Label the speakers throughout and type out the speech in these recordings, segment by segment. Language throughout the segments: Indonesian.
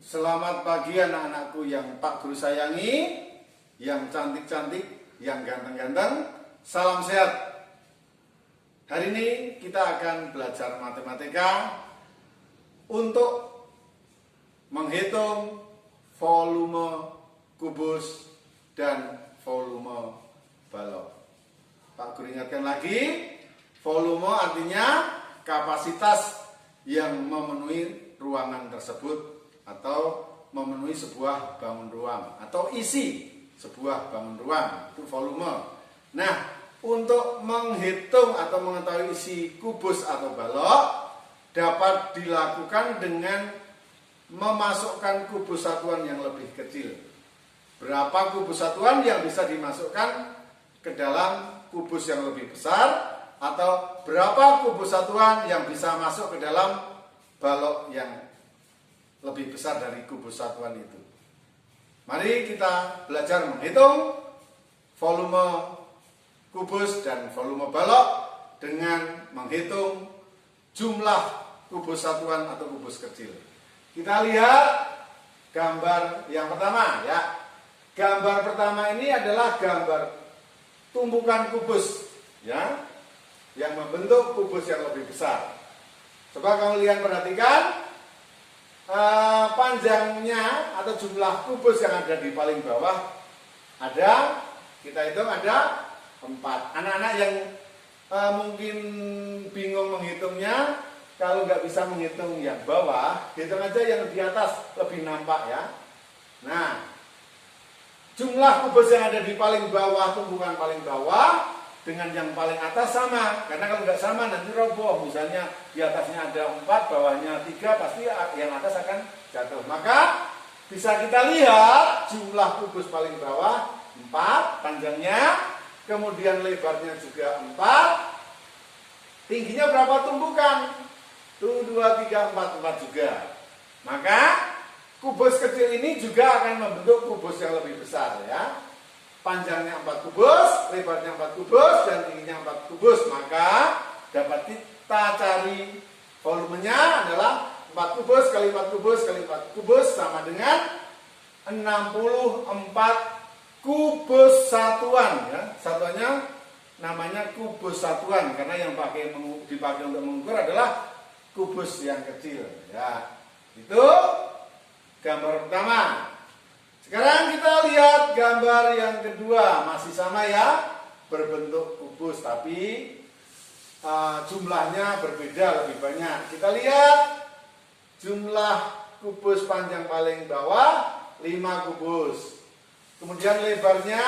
Speaker 1: Selamat pagi anak-anakku yang Pak Guru sayangi, yang cantik-cantik, yang ganteng-ganteng. Salam sehat. Hari ini kita akan belajar matematika untuk menghitung volume kubus dan volume balok. Pak Guru ingatkan lagi, volume artinya kapasitas yang memenuhi ruangan tersebut atau memenuhi sebuah bangun ruang atau isi sebuah bangun ruang, itu volume. Nah, untuk menghitung atau mengetahui isi kubus atau balok dapat dilakukan dengan memasukkan kubus satuan yang lebih kecil. Berapa kubus satuan yang bisa dimasukkan ke dalam kubus yang lebih besar, atau berapa kubus satuan yang bisa masuk ke dalam balok yang lebih besar dari kubus satuan itu. Mari kita belajar menghitung volume kubus dan volume balok dengan menghitung jumlah kubus satuan atau kubus kecil. Kita lihat gambar yang pertama ya. Gambar pertama ini adalah gambar tumpukan kubus ya, yang membentuk kubus yang lebih besar. Coba kamu lihat, perhatikan panjangnya atau jumlah kubus yang ada di paling bawah ada, kita hitung ada 4. Anak-anak yang mungkin bingung menghitungnya, kalau nggak bisa menghitung yang bawah, hitung aja yang di atas, lebih nampak ya. Nah, jumlah kubus yang ada di paling bawah, tumpukan paling bawah dengan yang paling atas sama, karena kalau nggak sama nanti roboh. Misalnya di atasnya ada 4, bawahnya 3, pasti yang atas akan jatuh. Maka bisa kita lihat jumlah kubus paling bawah 4 panjangnya, kemudian lebarnya juga 4, tingginya berapa tumpukan? 1, 2, 3, 4 juga. Maka kubus kecil ini juga akan membentuk kubus yang lebih besar ya. Panjangnya 4 kubus, lebarnya 4 kubus, dan tingginya 4 kubus. Maka dapat kita cari volumenya adalah 4 kubus kali 4 kubus kali 4 kubus sama dengan 64 kubus satuan ya. Satuannya namanya kubus satuan karena yang dipakai untuk mengukur adalah kubus yang kecil ya. Itu gambar pertama. Sekarang kita lihat gambar yang kedua, masih sama ya, berbentuk kubus tapi jumlahnya berbeda, lebih banyak. Kita lihat jumlah kubus panjang paling bawah 5 kubus, kemudian lebarnya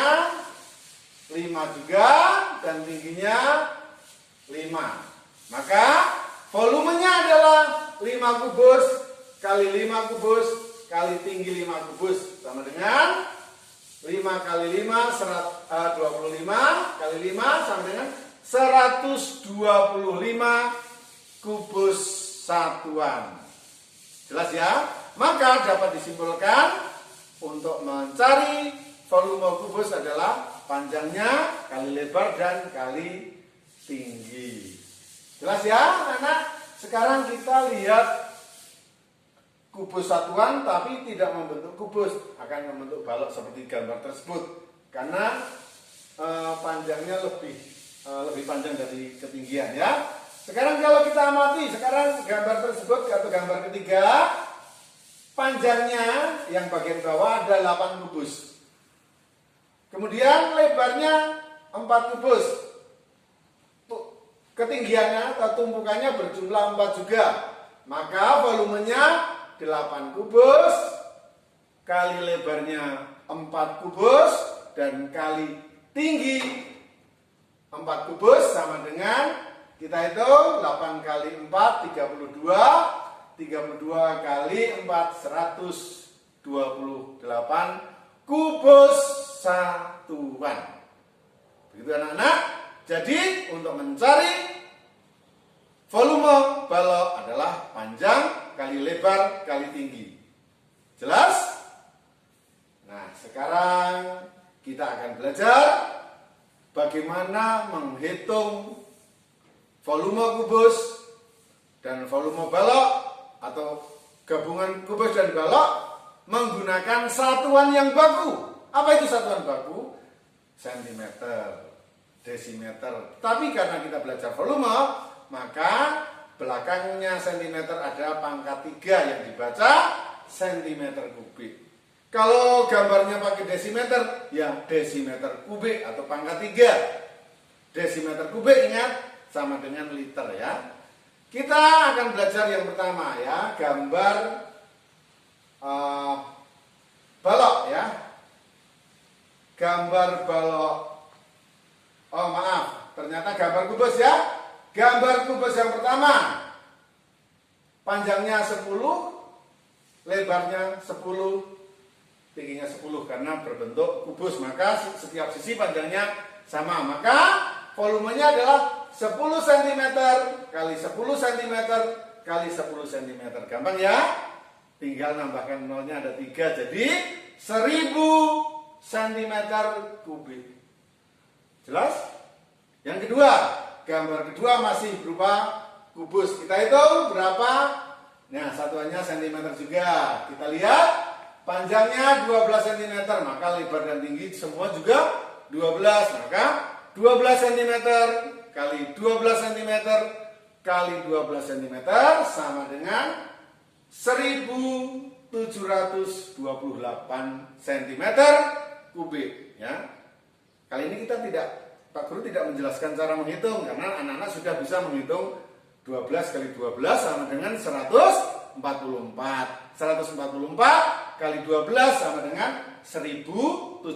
Speaker 1: 5 juga dan tingginya 5. Maka volumenya adalah 5 kubus kali 5 kubus kali tinggi 5 kubus sama dengan 5 kali 5 25 kali 5 sama dengan 125 kubus satuan. Jelas ya? Maka dapat disimpulkan untuk mencari volume kubus adalah panjangnya kali lebar dan kali tinggi. Jelas ya anak-anak? Sekarang kita lihat kubus satuan tapi tidak membentuk kubus, akan membentuk balok seperti gambar tersebut karena panjangnya lebih panjang dari ketinggian ya. Sekarang kalau kita amati, sekarang gambar tersebut atau gambar ketiga, panjangnya yang bagian bawah ada 8 kubus, kemudian lebarnya 4 kubus, ketinggiannya atau tumpukannya berjumlah 4 juga. Maka volumenya 8 kubus kali lebarnya 4 kubus dan kali tinggi 4 kubus sama dengan, kita hitung 8 kali 4 32 kali 4 128 kubus satuan. Begitu anak-anak. Jadi untuk mencari volume balok adalah panjang kali lebar kali tinggi. Jelas? Nah, sekarang kita akan belajar bagaimana menghitung volume kubus dan volume balok atau gabungan kubus dan balok menggunakan satuan yang baku. Apa itu satuan baku? Sentimeter, desimeter. Tapi karena kita belajar volume, maka belakangnya sentimeter ada pangkat 3 yang dibaca sentimeter kubik. Kalau gambarnya pakai desimeter, ya desimeter kubik atau pangkat 3. Desimeter kubik ingat sama dengan liter ya. Kita akan belajar yang pertama ya, gambar balok ya. Gambar balok. Oh maaf, ternyata gambar kubus ya. Gambar kubus yang pertama, panjangnya 10, lebarnya 10, tingginya 10 karena berbentuk kubus, maka setiap sisi panjangnya sama. Maka volumenya adalah 10 cm kali 10 cm kali 10 cm. Gampang ya? Tinggal nambahkan nolnya ada 3, jadi 1000 cm kubik. Jelas? Yang kedua, gambar kedua masih berupa kubus. Kita hitung berapa? Nah, satuannya cm juga. Kita lihat panjangnya 12 cm, maka lebar dan tinggi semua juga 12. Maka 12 cm kali 12 cm kali 12 cm sama dengan 1728 cm kubik ya. Kali ini kita Pak Guru tidak menjelaskan cara menghitung karena anak-anak sudah bisa menghitung 12 kali 12 sama dengan 144. 144 kali 12 sama dengan 1728.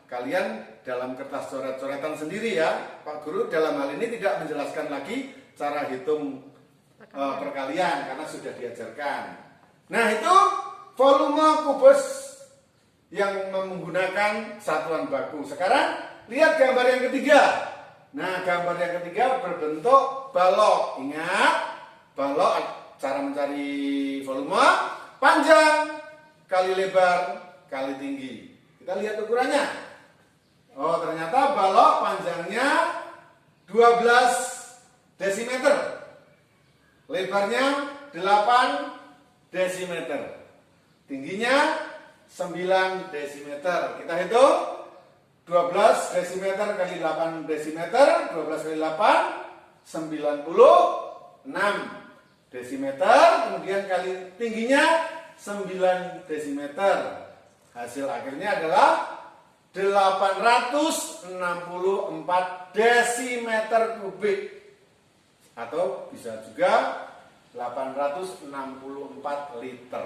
Speaker 1: Kalian dalam kertas coret-coretan sendiri ya. Pak Guru dalam hal ini tidak menjelaskan lagi cara hitung perkalian karena sudah diajarkan. Nah, itu volume kubus yang menggunakan satuan baku. Sekarang lihat gambar yang ketiga. Nah, gambar yang ketiga berbentuk balok. Ingat, balok cara mencari volume panjang kali lebar kali tinggi. Kita lihat ukurannya. Oh, ternyata balok panjangnya 12 desimeter. Lebarnya 8 desimeter. Tingginya 9 desimeter. Kita hitung 12 desimeter kali 8 desimeter. 12 kali 8 96 desimeter. Kemudian kali tingginya 9 desimeter. Hasil akhirnya adalah 864 desimeter kubik. Atau bisa juga 864 liter.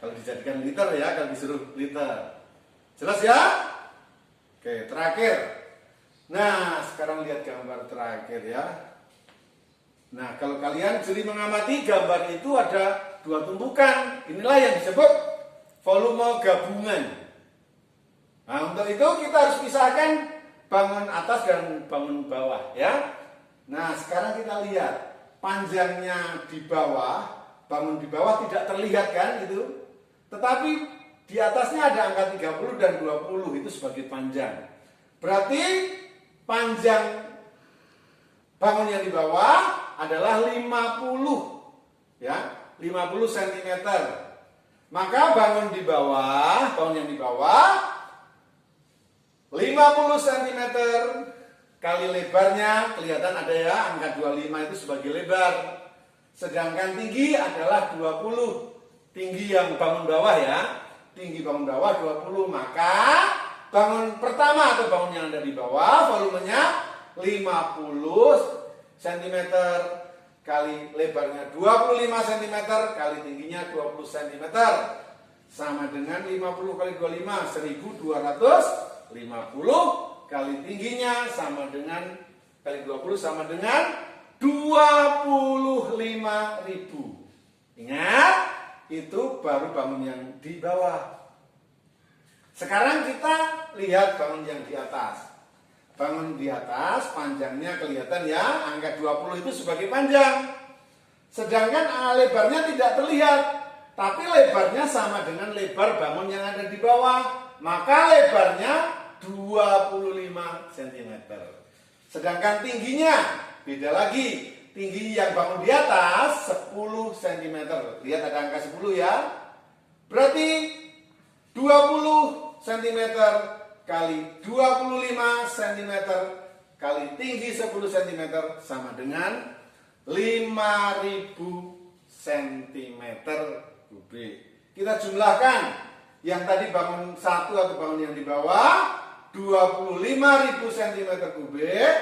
Speaker 1: Kalau dijadikan liter ya, kalau disuruh liter. Jelas ya? Oke, terakhir. Nah, sekarang lihat gambar terakhir ya. Nah, kalau kalian jeli mengamati, gambar itu ada 2 tumpukan. Inilah yang disebut volume gabungan. Nah, untuk itu kita harus pisahkan bangun atas dan bangun bawah ya. Nah, sekarang kita lihat panjangnya di bawah, bangun di bawah tidak terlihat kan itu. Tetapi di atasnya ada angka 30 dan 20 itu sebagai panjang. Berarti panjang bangun yang di bawah adalah 50 ya, 50 cm. Maka bangun yang di bawah 50 cm kali lebarnya, kelihatan ada ya, angka 25 itu sebagai lebar. Sedangkan tinggi adalah 20. Tinggi yang bangun bawah ya, tinggi bangun bawah 20. Maka bangun pertama atau bangun yang ada di bawah volumenya 50 cm kali lebarnya 25 cm kali tingginya 20 cm sama dengan 50 kali 25 1250 kali tingginya sama dengan kali 20 sama dengan 25.000. Ingat, itu baru bangun yang di bawah. Sekarang kita lihat bangun yang di atas. Bangun di atas panjangnya kelihatan ya, angka 20 itu sebagai panjang. Sedangkan lebarnya tidak terlihat, tapi lebarnya sama dengan lebar bangun yang ada di bawah. Maka lebarnya 25 cm. Sedangkan tingginya beda lagi. Tinggi yang bangun di atas 10 cm. Lihat ada angka 10 ya. Berarti 20 cm kali 25 cm kali tinggi 10 cm sama dengan 5000 cm kubik. Kita jumlahkan yang tadi bangun satu atau bangun yang di bawah 25.000 cm kubik,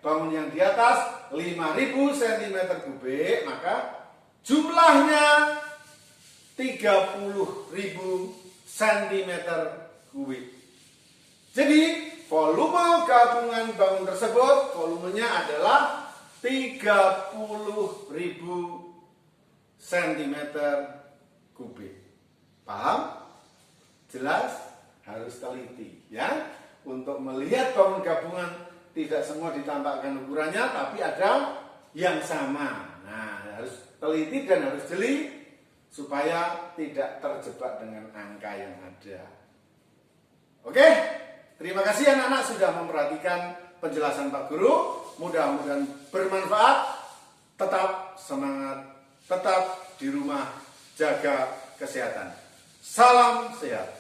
Speaker 1: bangun yang di atas 5.000 cm kubik, maka jumlahnya 30.000 cm kubik. Jadi volume gabungan bangun tersebut volumenya adalah 30.000 cm kubik. Paham? Jelas? Harus teliti ya. Untuk melihat bangun gabungan tidak semua ditampakkan ukurannya, tapi ada yang sama. Nah, harus teliti dan harus jeli supaya tidak terjebak dengan angka yang ada. Oke, terima kasih anak-anak sudah memperhatikan penjelasan Pak Guru. Mudah-mudahan bermanfaat. Tetap semangat, tetap di rumah, jaga kesehatan. Salam sehat.